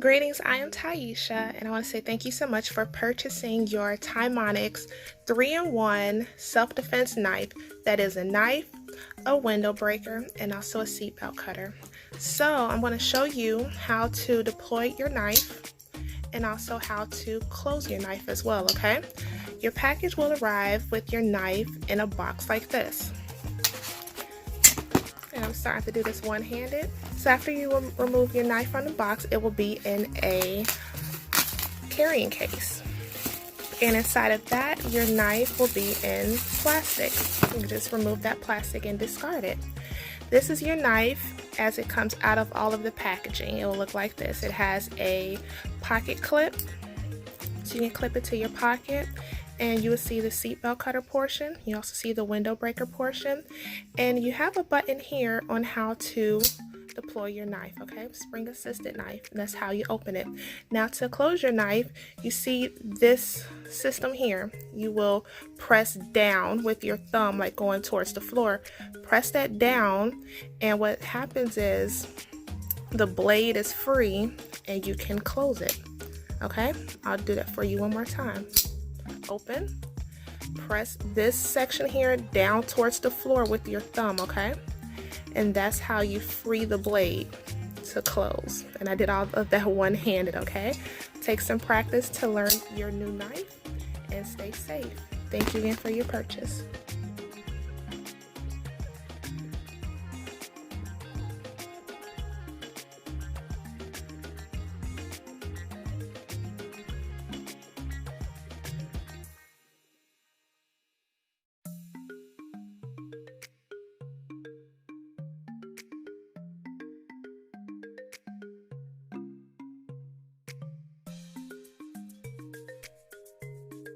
Greetings, I am Taisha, and I want to say thank you so much for purchasing your TIEMONEX 3-in-1 self-defense knife. That is a knife, a window breaker, and also a seatbelt cutter. So I'm going to show you how to deploy your knife and also how to close your knife as well, okay? Your package will arrive with your knife in a box like this. And I'm starting to do this one-handed. So after you remove your knife from the box, it will be in a carrying case. And inside of that, your knife will be in plastic. You just remove that plastic and discard it. This is your knife as it comes out of all of the packaging. It will look like this. It has a pocket clip, so you can clip it to your pocket. And you will see the seatbelt cutter portion. You also see the window breaker portion. And you have a button here on how to deploy your knife, okay? Spring assisted knife, and that's how you open it. Now to close your knife, you see this system here. You will press down with your thumb, like going towards the floor. Press that down, and what happens is the blade is free and you can close it, okay? I'll do that for you one more time. Open, press this section here down towards the floor with your thumb, okay? And that's how you free the blade to close. And I did all of that one-handed, okay? Take some practice to learn your new knife and stay safe. Thank you again for your purchase.